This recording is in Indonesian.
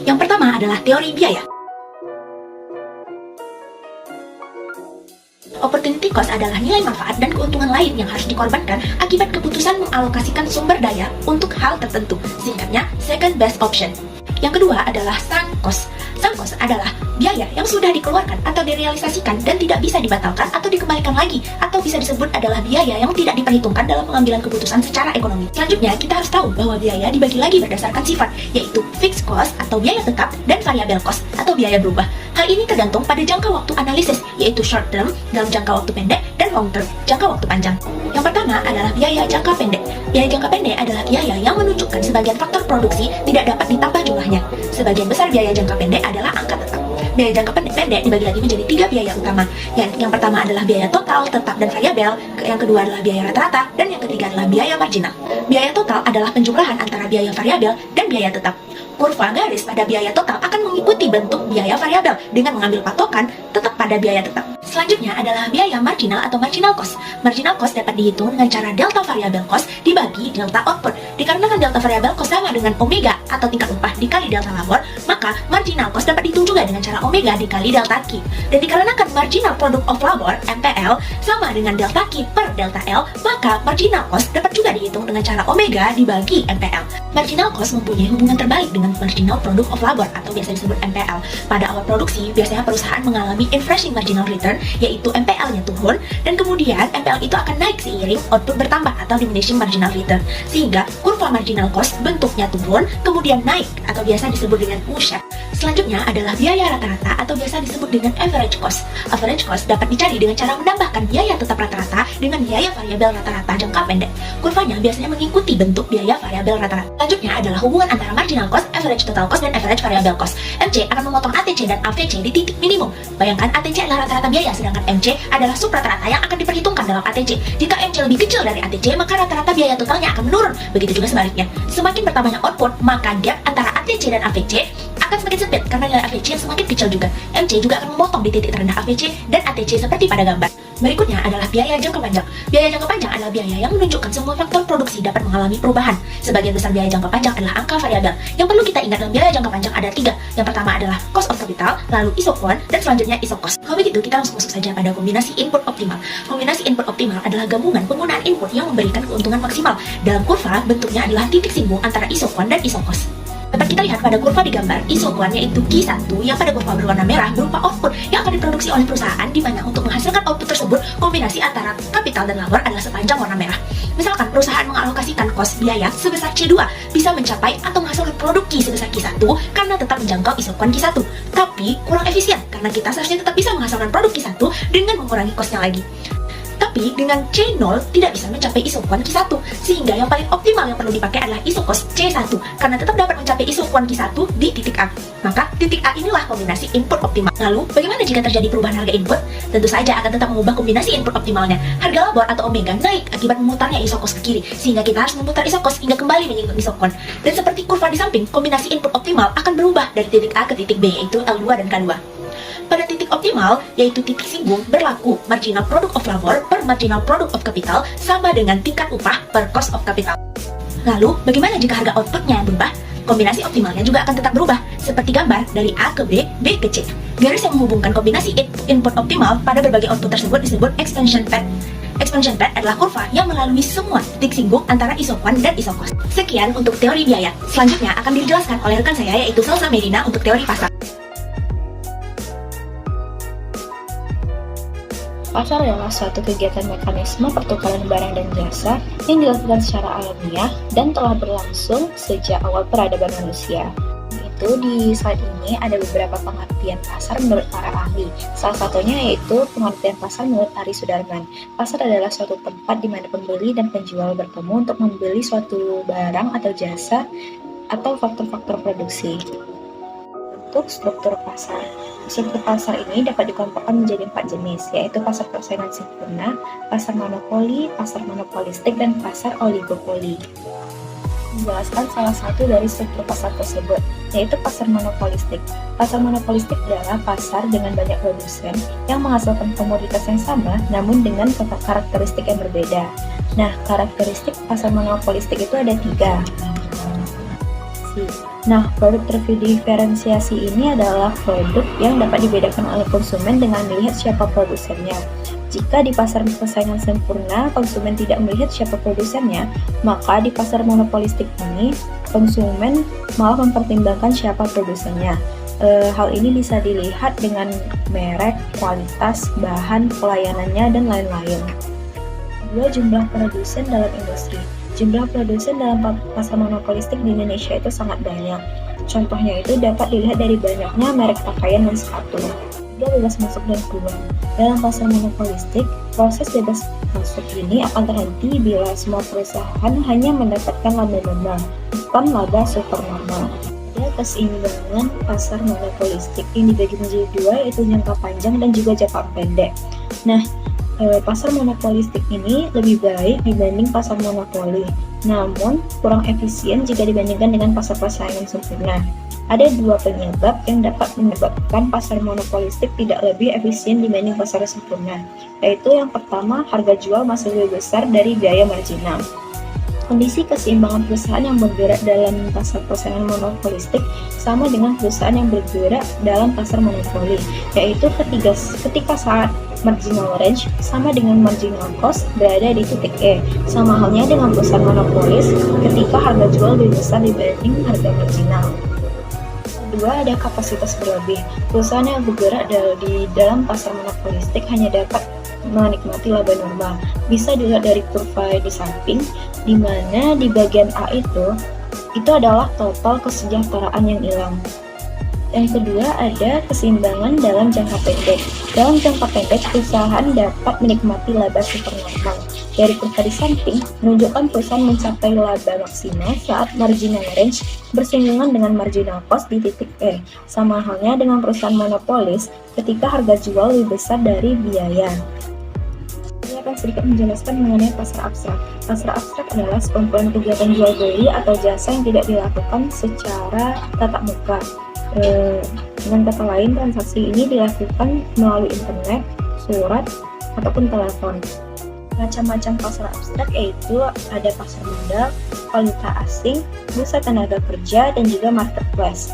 Yang pertama adalah teori biaya. Opportunity cost adalah nilai manfaat dan keuntungan lain yang harus dikorbankan akibat keputusan mengalokasikan sumber daya untuk hal tertentu. Singkatnya, second best option. Yang kedua adalah sunk cost. Sunk cost adalah biaya yang sudah dikeluarkan atau direalisasikan dan tidak bisa dibatalkan atau dikembalikan lagi, atau bisa disebut adalah biaya yang tidak diperhitungkan dalam pengambilan keputusan secara ekonomi. Selanjutnya, kita harus tahu bahwa biaya dibagi lagi berdasarkan sifat, yaitu fixed cost atau biaya tetap dan variable cost atau biaya berubah. Hal ini tergantung pada jangka waktu analisis, yaitu short term dalam jangka waktu pendek dan long term, jangka waktu panjang. Yang pertama adalah biaya jangka pendek. Biaya jangka pendek adalah biaya yang menunjukkan sebagian faktor produksi tidak dapat ditambah jumlahnya. Sebagian besar biaya jangka pendek adalah angka tetap. Biaya jangka pendek dibagi lagi menjadi 3 biaya utama. Yang pertama adalah biaya total, tetap, dan variabel. Yang kedua adalah biaya rata-rata, dan yang ketiga adalah biaya marginal. Biaya total adalah penjumlahan antara biaya variabel dan biaya tetap. Kurva garis pada biaya total akan mengikuti bentuk biaya variabel dengan mengambil patokan tetap pada biaya tetap. Selanjutnya adalah biaya marginal atau marginal cost. Marginal cost dapat dihitung dengan cara delta variable cost dibagi delta output. Dikarenakan delta variable cost sama dengan omega atau tingkat upah dikali delta labor, maka marginal cost dapat dihitung juga dengan cara omega dikali delta Q. Dan dikarenakan marginal product of labor (MPL) sama dengan delta Q per delta L, maka marginal cost dapat juga dihitung dengan cara omega dibagi MPL. Marginal cost mempunyai hubungan terbalik dengan marginal product of labor atau biasa disebut MPL. Pada awal produksi, biasanya perusahaan mengalami inflation marginal return, yaitu MPL-nya turun, dan kemudian MPL itu akan naik seiring output bertambah atau diminishing marginal return, sehingga kurva marginal cost bentuknya turun, kemudian naik atau biasa disebut dengan U-shape. Selanjutnya adalah biaya rata-rata atau biasa disebut dengan average cost. Average cost dapat dicari dengan cara menambahkan biaya tetap rata-rata dengan biaya variabel rata-rata jangka pendek. Kurvanya biasanya mengikuti bentuk biaya variabel rata-rata. Selanjutnya adalah hubungan antara marginal cost, average total cost, dan average variable cost. MC akan memotong ATC dan AVC di titik minimum. Bayangkan ATC adalah rata-rata biaya, sedangkan MC adalah sub rata-rata yang akan diperhitungkan dalam ATC. Jika MC lebih kecil dari ATC, maka rata-rata biaya totalnya akan menurun. Begitu juga sebaliknya. Semakin bertambahnya output, maka gap antara ATC dan AVC akan semakin sempit karena nilai AVC yang semakin kecil juga. MC juga akan memotong di titik terendah AVC dan ATC seperti pada gambar. Berikutnya adalah biaya jangka panjang. Biaya jangka panjang adalah biaya yang menunjukkan semua faktor produksi dapat mengalami perubahan. Sebagian besar biaya jangka panjang adalah angka variabel. Yang perlu kita ingat dalam biaya jangka panjang ada 3. Yang pertama adalah cost of capital, lalu isokon, dan selanjutnya isocost. Kalau begitu, kita langsung masuk saja pada kombinasi input optimal. Kombinasi input optimal adalah gabungan penggunaan input yang memberikan keuntungan maksimal. Dalam kurva, bentuknya adalah titik singgung antara isokon dan isocost. Dapat kita lihat pada kurva di gambar, isokon yaitu Q1 yang pada kurva berwarna merah berupa output yang akan diproduksi oleh perusahaan, di mana untuk menghasilkan output tersebut kombinasi antara kapital dan labor adalah sepanjang warna merah. Misalkan perusahaan mengalokasikan kos biaya sebesar C2 bisa mencapai atau menghasilkan produk Q sebesar Q1 karena tetap menjangkau isokon Q1, tapi kurang efisien karena kita seharusnya tetap bisa menghasilkan produk Q1 dengan mengurangi kosnya lagi. Tapi dengan C0 tidak bisa mencapai isokon Q1, sehingga yang paling optimal yang perlu dipakai adalah isokos C1 karena tetap dapat mencapai isokon Q1 di titik A. Maka titik A inilah kombinasi input optimal. Lalu, bagaimana jika terjadi perubahan harga input? Tentu saja akan tetap mengubah kombinasi input optimalnya. Harga labor atau omega naik akibat memutarnya isokos ke kiri, sehingga kita harus memutar isokos hingga kembali menyinggung isokon. Dan seperti kurva di samping, kombinasi input optimal akan berubah dari titik A ke titik B, yaitu L2 dan K2. Pada titik optimal, yaitu titik singgung, berlaku marginal product of labor per marginal product of capital sama dengan tingkat upah per cost of capital. Lalu, bagaimana jika harga outputnya berubah? Kombinasi optimalnya juga akan tetap berubah, seperti gambar dari A ke B, B ke C. Garis yang menghubungkan kombinasi input optimal pada berbagai output tersebut disebut expansion path. Expansion path adalah kurva yang melalui semua titik singgung antara isokon dan isocost. Sekian untuk teori biaya. Selanjutnya akan dijelaskan oleh rekan saya, yaitu Salsa Medina, untuk teori pasar. Pasar adalah suatu kegiatan mekanisme pertukaran barang dan jasa yang dilakukan secara alamiah dan telah berlangsung sejak awal peradaban manusia. Itu di slide ini ada beberapa pengertian pasar menurut para ahli. Salah satunya yaitu pengertian pasar menurut Ari Sudarman. Pasar adalah suatu tempat di mana pembeli dan penjual bertemu untuk membeli suatu barang atau jasa atau faktor-faktor produksi. Untuk struktur pasar. Struktur pasar ini dapat dikelompokkan menjadi 4 jenis, yaitu pasar persaingan sempurna, pasar monopoli, pasar monopolistik, dan pasar oligopoli. menjelaskan salah satu dari struktur pasar tersebut, yaitu pasar monopolistik. Pasar monopolistik adalah pasar dengan banyak produsen yang menghasilkan komoditas yang sama namun dengan karakteristik yang berbeda. Nah, karakteristik pasar monopolistik itu ada 3. Nah, produk terdiferensiasi ini adalah produk yang dapat dibedakan oleh konsumen dengan melihat siapa produsennya. Jika di pasar persaingan sempurna, konsumen tidak melihat siapa produsennya, maka di pasar monopolistik ini, konsumen malah mempertimbangkan siapa produsennya. Hal ini bisa dilihat dengan merek, kualitas, bahan, pelayanannya, dan lain-lain. Kedua, jumlah produsen dalam industri. Jumlah produsen dalam pasar monopolistik di Indonesia itu sangat banyak. Contohnya itu dapat dilihat dari banyaknya merek pakaian dan sepatu. Dia bebas masuk dan keluar. Dalam pasar monopolistik, proses bebas masuk ini akan terhenti bila semua perusahaan hanya mendapatkan laba normal, bukan laba supernormal. Ada keseimbangan pasar monopolistik yang dibagi menjadi 2, yaitu jangka panjang dan juga jangka pendek. Nah, pasar monopolistik ini lebih baik dibanding pasar monopoli, namun kurang efisien jika dibandingkan dengan pasar persaingan sempurna. Ada 2 penyebab yang dapat menyebabkan pasar monopolistik tidak lebih efisien dibanding pasar sempurna, yaitu yang pertama, harga jual masih lebih besar dari biaya marginal. Kondisi keseimbangan perusahaan yang bergerak dalam pasar persaingan monopolistik sama dengan perusahaan yang bergerak dalam pasar monopoli, yaitu ketika saat marginal range sama dengan marginal cost berada di titik E, sama halnya dengan perusahaan monopolis ketika harga jual lebih besar dibanding harga marginal. Kedua, ada kapasitas berlebih. Perusahaan yang bergerak di dalam pasar monopolistik hanya dapat menikmati laba normal. Bisa dilihat dari kurva di samping, di mana di bagian A itu adalah total kesejahteraan yang hilang. Yang kedua, ada keseimbangan dalam jangka pendek. Dalam jangka pendek, perusahaan dapat menikmati laba supernormal. Dari kurva di samping, menunjukkan perusahaan mencapai laba maksimal saat marginal range bersinggungan dengan marginal cost di titik E. Sama halnya dengan perusahaan monopolis ketika harga jual lebih besar dari biaya. Saya akan sedikit menjelaskan mengenai pasar abstrak. Pasar abstrak adalah sekumpulan kegiatan jual beli atau jasa yang tidak dilakukan secara tatap muka. Dengan kata lain, transaksi ini dilakukan melalui internet, surat, ataupun telepon. Macam-macam pasar abstrak yaitu ada pasar modal, valuta asing, bursa tenaga kerja, dan juga marketplace.